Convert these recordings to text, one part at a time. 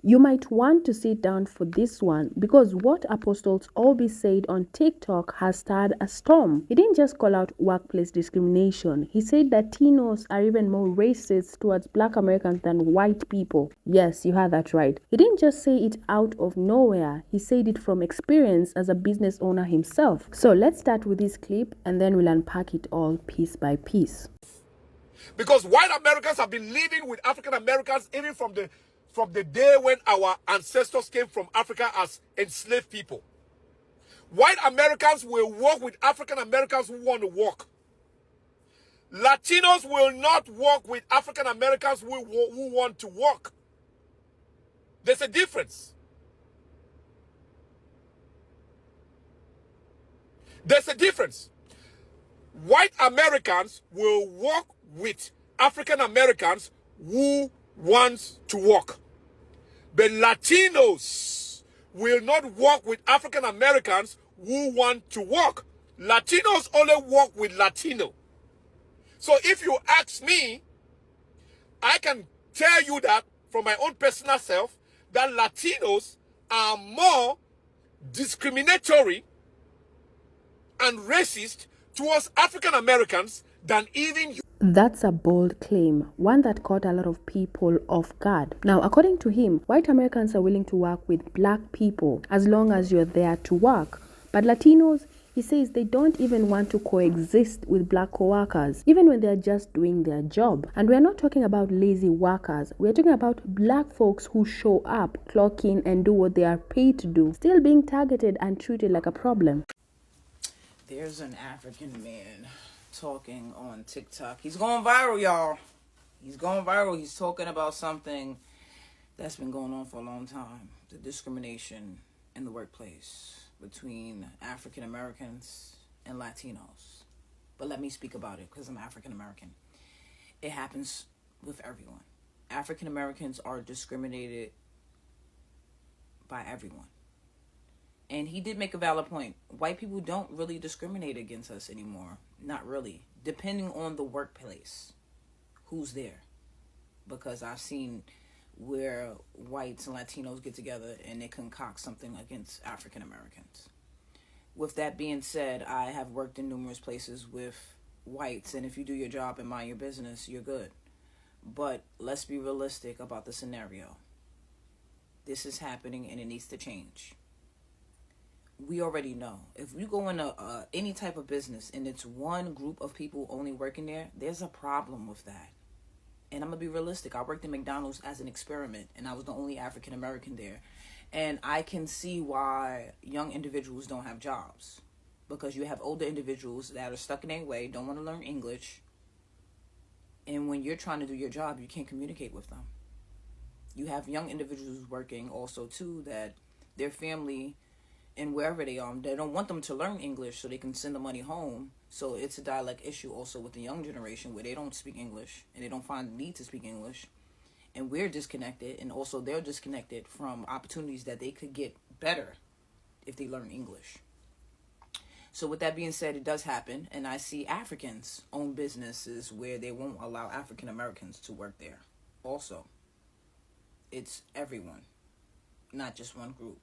You might want to sit down for this one because what ApostlesObi said on TikTok has started a storm. He didn't just call out workplace discrimination. He said Latinos are even more racist towards black Americans than white people. Yes, you heard that right. He didn't just say it out of nowhere. He said it from experience as a business owner himself. So let's start with this clip and then we'll unpack it all piece by piece. Because white Americans have been living with African Americans even from the day when our ancestors came from Africa as enslaved people. White Americans will work with African Americans who want to work. Latinos will not work with African Americans who want to work. There's a difference. There's a difference. White Americans will work with African Americans who want to work. But Latinos will not work with African Americans who want to work. Latinos only work with Latino. So if you ask me, I can tell you that from my own personal self, that Latinos are more discriminatory and racist towards African Americans than even you. That's a bold claim, one that caught a lot of people off guard. Now, according to him, white Americans are willing to work with black people as long as you're there to work. But Latinos, he says they don't even want to coexist with black co-workers, even when they're just doing their job. And we're not talking about lazy workers. We're talking about black folks who show up, clock in, and do what they are paid to do, still being targeted and treated like a problem. There's an African man talking on TikTok. He's going viral, y'all. He's going viral. He's talking about something that's been going on for a long time. The discrimination in the workplace between African Americans and Latinos. But let me speak about it because I'm African American. It happens with everyone. African Americans are discriminated by everyone. And he did make a valid point. White people don't really discriminate against us anymore. Not really. Depending on the workplace. Who's there? Because I've seen where whites and Latinos get together and they concoct something against African Americans. With that being said, I have worked in numerous places with whites. And if you do your job and mind your business, you're good. But let's be realistic about the scenario. This is happening and it needs to change. We already know if you go into any type of business and it's one group of people only working there, there's a problem with that. And I'm gonna be realistic. I worked in McDonald's as an experiment and I was the only African American there. And I can see why young individuals don't have jobs, because you have older individuals that are stuck in their way, don't want to learn English. And when you're trying to do your job, you can't communicate with them. You have young individuals working also too that their family and wherever they don't want them to learn English so they can send the money home. So it's a dialect issue also with the young generation where they don't speak English and they don't find the need to speak English. And we're disconnected, and also they're disconnected from opportunities that they could get better if they learn English. So with that being said, it does happen. And I see Africans own businesses where they won't allow African Americans to work there. Also, it's everyone, not just one group.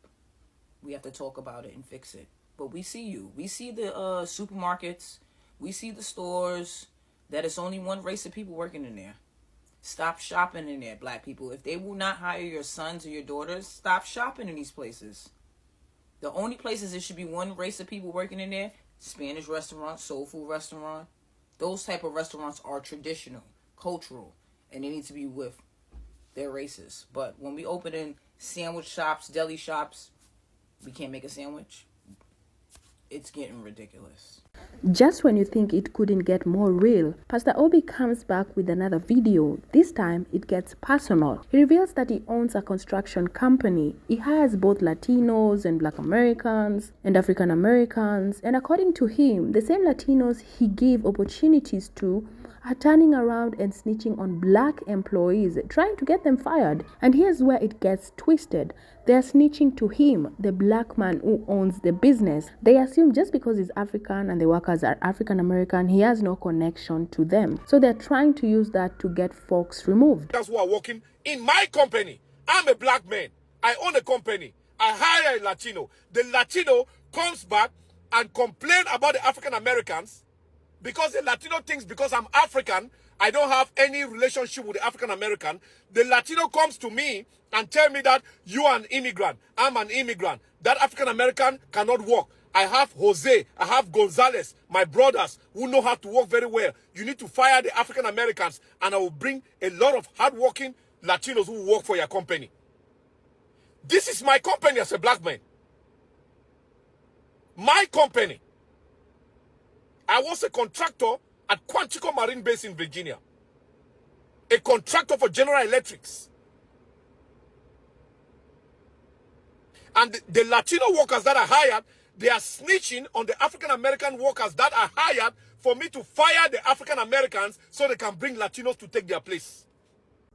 We have to talk about it and fix it. But we see you. We see the supermarkets. We see the stores that it's only one race of people working in there. Stop shopping in there, black people. If they will not hire your sons or your daughters, stop shopping in these places. The only places it should be one race of people working in there, Spanish restaurant, soul food restaurant. Those type of restaurants are traditional, cultural, and they need to be with their races. But when we open in sandwich shops, deli shops, we can't make a sandwich. It's getting ridiculous. Just when you think it couldn't get more real, Pastor Obi comes back with another video. This time, it gets personal. He reveals that he owns a construction company. He hires both Latinos and Black Americans and African Americans. And according to him, the same Latinos he gave opportunities to are turning around and snitching on black employees, trying to get them fired. And here's where it gets twisted. They're snitching to him, the black man who owns the business. They assume just because he's African and the workers are African American, he has no connection to them. So they're trying to use that to get folks removed. That's who are working in my company. I'm a black man. I own a company. I hire a Latino. The Latino comes back and complain about the African Americans because the Latino thinks because I'm African, I don't have any relationship with the African American. The Latino comes to me and tell me that you are an immigrant. I'm an immigrant. That African American cannot work. I have Jose, I have Gonzalez, my brothers who know how to work very well. You need to fire the African Americans and I will bring a lot of hardworking Latinos who work for your company. This is my company as a black man. My company. I was a contractor at Quantico Marine Base in Virginia. A contractor for General Electrics. And the Latino workers that are hired, they are snitching on the African American workers that are hired for me to fire the African Americans so they can bring Latinos to take their place.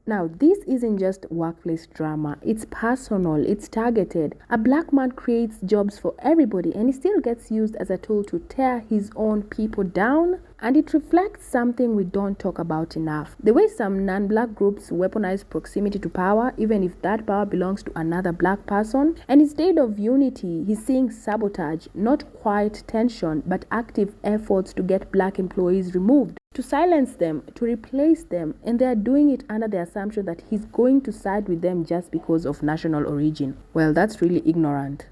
Now, this isn't just workplace drama, it's personal, it's targeted. A black man creates jobs for everybody and he still gets used as a tool to tear his own people down. And it reflects something we don't talk about enough. The way some non-black groups weaponize proximity to power, even if that power belongs to another black person. And instead of unity, he's seeing sabotage, not quiet tension, but active efforts to get black employees removed, to silence them, to replace them, and they are doing it under the assumption that he's going to side with them just because of national origin. Well, that's really ignorant.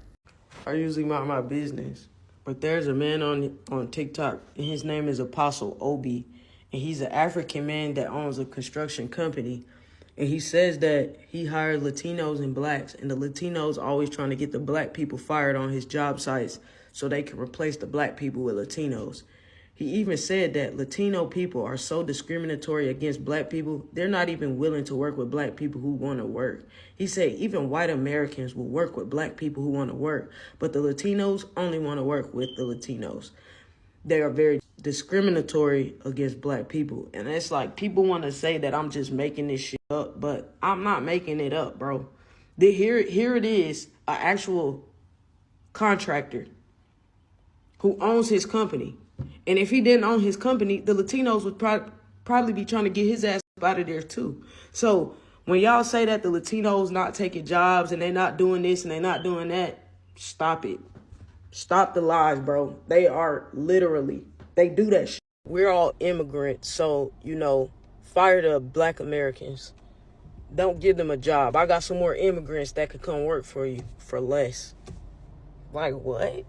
I usually mind my business, but there's a man on TikTok, and his name is ApostlesObi, and he's an African man that owns a construction company, and he says that he hired Latinos and blacks, and the Latinos always trying to get the black people fired on his job sites so they can replace the black people with Latinos. He even said that Latino people are so discriminatory against black people, they're not even willing to work with black people who want to work. He said even white Americans will work with black people who want to work, but the Latinos only want to work with the Latinos. They are very discriminatory against black people. And it's like people want to say that I'm just making this shit up, but I'm not making it up, bro. Here it is, an actual contractor who owns his company. And if he didn't own his company, the Latinos would probably be trying to get his ass out of there too. So when y'all say that the Latinos not taking jobs and they're not doing this and they're not doing that, stop it. Stop the lies, bro. They are literally, they do that shit. We're all immigrants, so, fire the black Americans. Don't give them a job. I got some more immigrants that could come work for you for less. Like, what?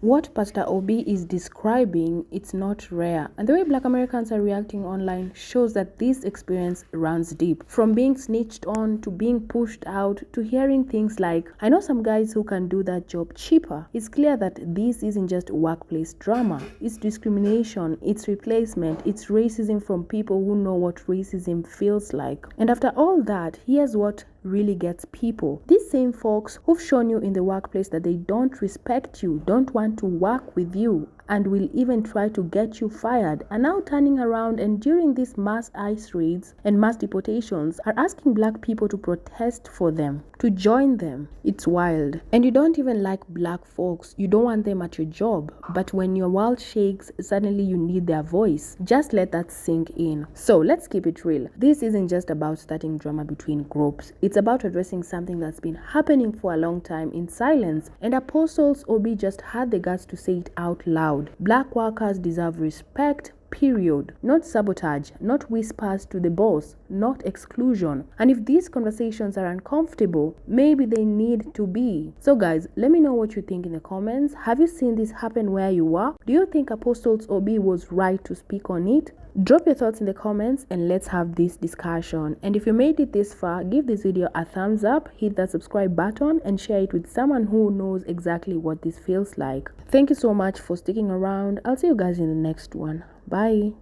What Pastor Obi is describing, it's not rare. And the way black Americans are reacting online shows that this experience runs deep. From being snitched on, to being pushed out, to hearing things like, I know some guys who can do that job cheaper. It's clear that this isn't just workplace drama. It's discrimination, it's replacement, it's racism from people who know what racism feels like. And after all that, here's what really gets people. These same folks who've shown you in the workplace that they don't respect you, don't want to work with you, and will even try to get you fired, are now turning around and during these mass ICE raids and mass deportations are asking black people to protest for them, to join them. It's wild. And you don't even like black folks. You don't want them at your job. But when your world shakes, suddenly you need their voice. Just let that sink in. So let's keep it real. This isn't just about starting drama between groups. It's about addressing something that's been happening for a long time in silence. And ApostlesObi just had the guts to say it out loud. Black workers deserve respect, period. Not sabotage, not whispers to the boss, not exclusion. And if these conversations are uncomfortable, maybe they need to be. So guys, let me know what you think in the comments. Have you seen this happen where you are? Do you think ApostlesObi was right to speak on it? Drop your thoughts in the comments and let's have this discussion. And if you made it this far, give this video a thumbs up, hit that subscribe button and share it with someone who knows exactly what this feels like. Thank you so much for sticking around. I'll see you guys in the next one. Bye.